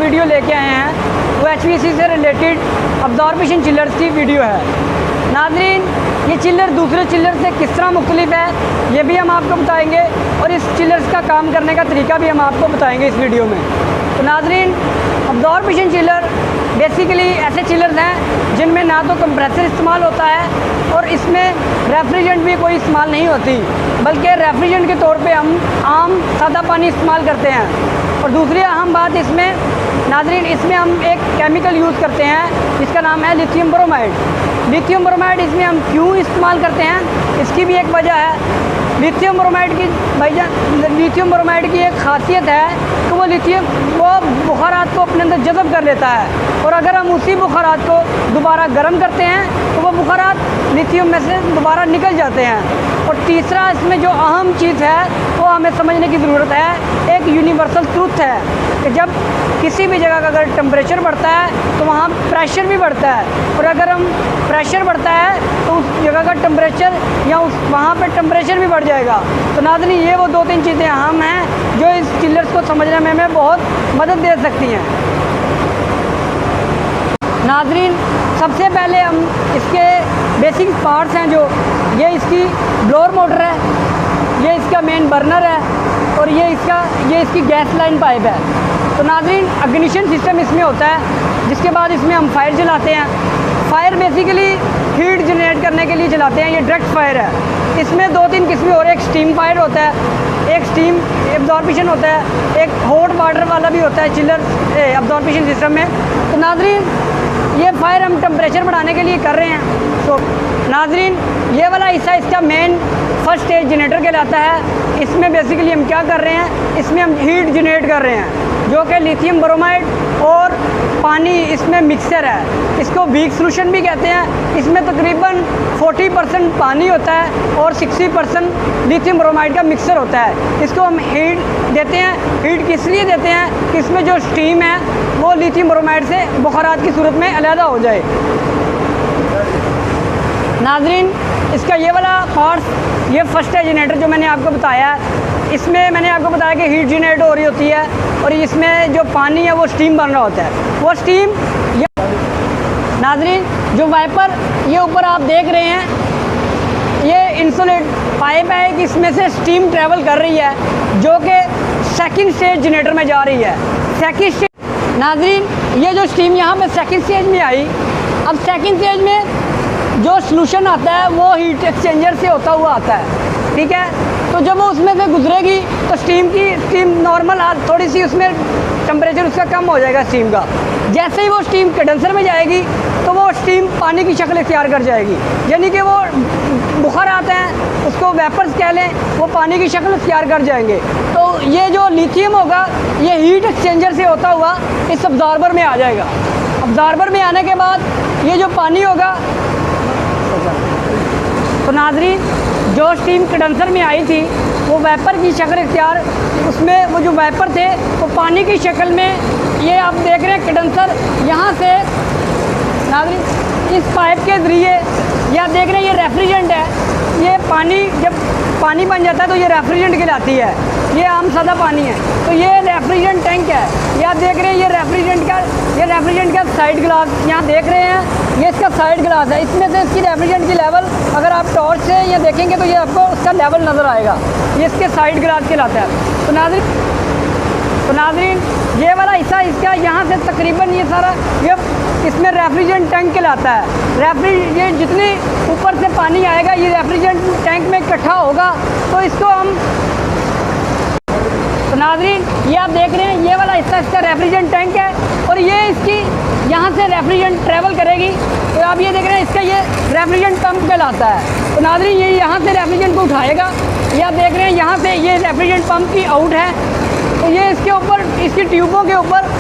Video लेके आए हैं वो HVAC से रिलेटेड अब्जॉर्प्शन चिलर्स की वीडियो है। नाज़रीन, ये चिल्लर दूसरे चिल्लर से किस तरह मुख्तलिफ है ये भी हम आपको बताएंगे और इस चिल्लर्स का काम करने का तरीका भी हम आपको बताएंगे इस वीडियो में। तो नाज़रीन, अब्जॉर्प्शन चिल्लर बेसिकली ऐसे चिल्लर्स हैं जिनमें ना तो कंप्रेसर इस्तेमाल होता है और इसमें रेफ्रिजरेंट भी कोई इस्तेमाल नहीं होती, बल्कि रेफ्रिजरेंट के तौर पे हम आम सादा पानी इस्तेमाल करते हैं। और दूसरी अहम बात इसमें नाज़रीन, इसमें हम एक केमिकल यूज़ करते हैं जिसका नाम है लिथियम ब्रोमाइड। लिथियम ब्रोमाइड इसमें हम क्यों इस्तेमाल करते हैं, इसकी भी एक वजह है। लिथियम ब्रोमाइड की एक खासियत है कि वो बुखारात को अपने अंदर जज़ब कर लेता है और अगर हम उसी बुखारात को दोबारा गर्म करते हैं तो वो बुखारात लिथियम में से दोबारा निकल जाते हैं। और तीसरा इसमें जो अहम चीज़ है वो हमें समझने की ज़रूरत है, एक यूनिवर्सल ट्रूथ है कि जब किसी भी जगह का अगर टेम्परेचर बढ़ता है तो वहाँ प्रेशर भी बढ़ता है, और अगर हम प्रेशर बढ़ता है तो उस जगह का टेम्परेचर या वहाँ पर टेम्परेचर भी बढ़ जाएगा। तो नाज़रीन, ये वो 2-3 चीज़ें अहम हैं जो इस चिल्लर्स को समझने में हमें बहुत मदद दे सकती हैं। नाज़रीन, सबसे पहले हम इसके बेसिक पार्ट्स हैं जो ये इसकी ब्लोअर मोटर है, ये इसका मेन बर्नर है और ये इसकी गैस लाइन पाइप है। तो नाज़रीन, इग्निशन सिस्टम इसमें होता है, जिसके बाद इसमें हम फायर जलाते हैं। फायर बेसिकली हीट जनरेट करने के लिए जलाते हैं, ये डायरेक्ट फायर है। इसमें 2-3 किस्में और एक स्टीम फायर होता है, एक स्टीम एब्जॉर्प्शन होता है, एक हॉट वाटर वाला भी होता है चिल्लर एब्जॉर्प्शन सिस्टम में। तो नाज़रीन, ये फायर हम टेम्परेचर बढ़ाने के लिए कर रहे हैं। तो नाज़रीन, ये वाला हिस्सा इसका मेन फर्स्ट स्टेज जनरेटर कहलाता है। इसमें बेसिकली हम क्या कर रहे हैं, इसमें हम हीट जनरेट कर रहे हैं जो कि लिथियम ब्रोमाइड और पानी इसमें मिक्सर है। इसको वीक सोल्यूशन भी कहते हैं। इसमें तकरीबन 40% पानी होता है और 60% लिथियम ब्रोमाइड का मिक्सर होता है। इसको हम हीट देते हैं। हीट किस लिए देते हैं कि इसमें जो स्टीम है वो लिथियम ब्रोमाइड से बुखारात की सूरत में अलहदा हो जाए। नाज़रीन, इसका ये वाला पार्ट्स, ये फर्स्ट है जनरेटर जो मैंने आपको बताया है। इसमें मैंने आपको बताया कि हीट जनरेट हो रही होती है और इसमें जो पानी है वो स्टीम बन रहा होता है। वो स्टीम नाज़रीन, जो वाइपर ये ऊपर आप देख रहे हैं, ये इंसुलेट पाइप है कि इसमें से स्टीम ट्रेवल कर रही है जो कि सेकंड स्टेज जनरेटर में जा रही है। सेकंड स्टेज नाज़रीन, ये जो स्टीम यहाँ पे सेकंड स्टेज में आई, अब सेकंड स्टेज में जो सॉल्यूशन आता है वो हीट एक्सचेंजर से होता हुआ आता है, ठीक है। तो जब वो उसमें से गुजरेगी तो स्टीम नॉर्मल थोड़ी सी उसमें टेम्परेचर उसका कम हो जाएगा स्टीम का। जैसे ही वो स्टीम कंडेंसर में जाएगी तो वो स्टीम पानी की शक्ल इख्तियार कर जाएगी, यानी कि वो बुखार आते हैं उसको वेपर्स कह लें, वो पानी की शक्ल इख्तियार कर जाएंगे। तो ये जो लिथियम होगा ये हीट एक्सचेंजर से होता हुआ इस अब्जॉर्बर में आ जाएगा। अब्जॉर्बर में आने के बाद ये जो पानी होगा, तो नाज़रीन, जो स्टीम कंडेंसर में आई थी वो वेपर की शक्ल इख्तियार, उसमें वो जो वेपर थे वो पानी की शक्ल में, ये आप देख रहे हैं कंडेंसर यहाँ से नाज़रीन इस पाइप के ज़रिए, ये आप देख रहे हैं ये रेफ्रिजरेंट है। ये पानी जब पानी बन जाता है तो ये रेफ्रिजरेंट कहलाती है, ये आम सादा पानी है। तो ये रेफ्रिजरेंट टैंक है, ये आप देख रहे हैं ये रेफ्रिजरेंट का साइड ग्लास यहाँ देख रहे हैं, ये इसका साइड ग्लास है। इसमें से इसकी रेफ्रिजरेंट की लेवल अगर आप टॉर्च से ये देखेंगे तो ये आपको उसका लेवल नज़र आएगा, ये इसके साइड ग्लास कहलाता है। तो नाज़रीन, ये वाला हिस्सा इसका यहाँ से तकरीबन ये सारा ये इसमें रेफ्रिजरेंट टैंक कहलाता है। ये जितनी ऊपर से पानी आएगा ये रेफ्रिजरेंट टैंक में इकट्ठा होगा तो इसको हम, तो नाज़रीन ये आप देख रहे हैं ये वाला हिस्सा इसका रेफ्रिजरेंट टैंक है और ये इसकी यहाँ से रेफ्रिजरेंट ट्रेवल करेगी। तो आप ये देख रहे हैं इसका ये रेफ्रिजरेंट पंप कहलाता है। तो नाज़रीन ये यहाँ से रेफ्रिजरेंट को उठाएगा, ये आप देख रहे हैं यहाँ से ये रेफ्रिजरेंट पंप की आउट है। तो ये इसके ऊपर इसकी ट्यूबों के ऊपर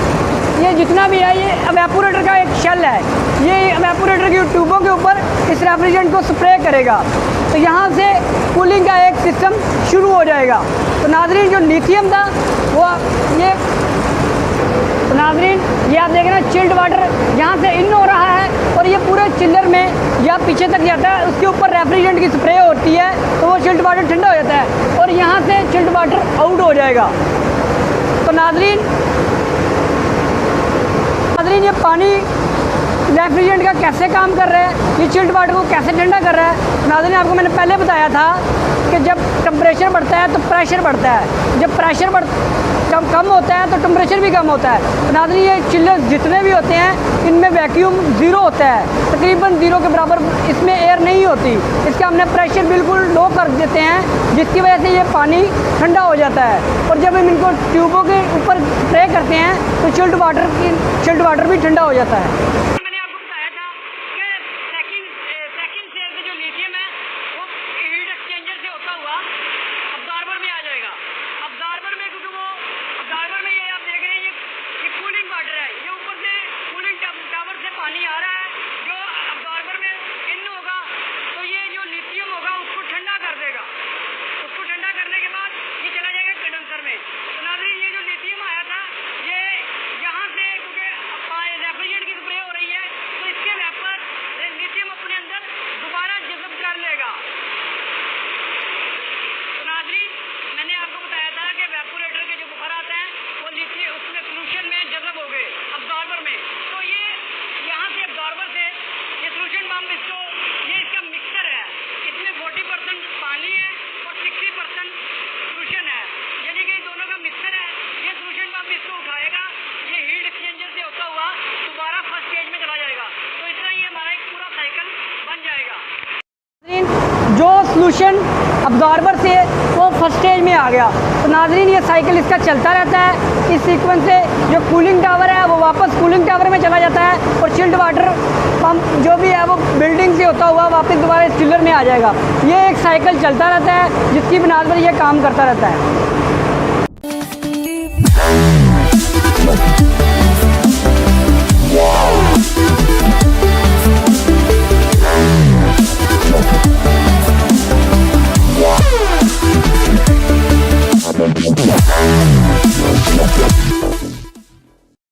ये जितना भी है ये एवेपोरेटर का एक शेल है, ये एवेपोरेटर की ट्यूबों के ऊपर इस रेफ्रिजरेंट को स्प्रे करेगा। तो यहाँ से कूलिंग का एक सिस्टम शुरू हो जाएगा। तो नाज़रीन जो लिथियम था वो ये, तो नाज़रीन ये आप देख रहे हैं चिल्ड वाटर यहाँ से इन हो रहा है और ये पूरे चिल्लर में या पीछे तक जाता है, उसके ऊपर रेफ्रिजरेंट की स्प्रे होती है तो वो चिल्ड वाटर ठंडा हो जाता है और यहाँ से चिल्ड वाटर आउट हो जाएगा। तो नाज़रीन नाज़रीन ये पानी रेफ्रिजरेंट का कैसे काम कर रहा है, ये चिल्ड वाटर को कैसे ठंडा कर रहा है। नाज़रीन आपको मैंने पहले बताया था कि जब टेम्परेचर बढ़ता है तो प्रेशर बढ़ता है, जब प्रेशर कम होता है तो टेम्परेचर भी कम होता है। तो नाज़रीन ये चिल्लर जितने भी होते हैं इनमें वैक्यूम ज़ीरो होता है, तकरीबन ज़ीरो के बराबर इसमें एयर नहीं होती। इसका हमने प्रेशर बिल्कुल लो कर देते हैं जिसकी वजह से ये पानी ठंडा हो जाता है। और जब हम इनको ट्यूबों के ऊपर स्प्रे करते हैं तो चिल्ड वाटर भी ठंडा हो जाता है। जो सॉल्यूशन अब्जॉर्बर से वो फर्स्ट स्टेज में आ गया। तो नाज़रीन ये साइकिल इसका चलता रहता है। इस सीक्वेंस से जो कूलिंग टावर है वो वापस कूलिंग टावर में चला जाता है और चिल्ड वाटर पंप जो भी है वो बिल्डिंग से होता हुआ वापस दोबारा इस चिल्लर में आ जाएगा। ये एक साइकिल चलता रहता है जिसकी बुनियाद पर ये काम करता रहता है।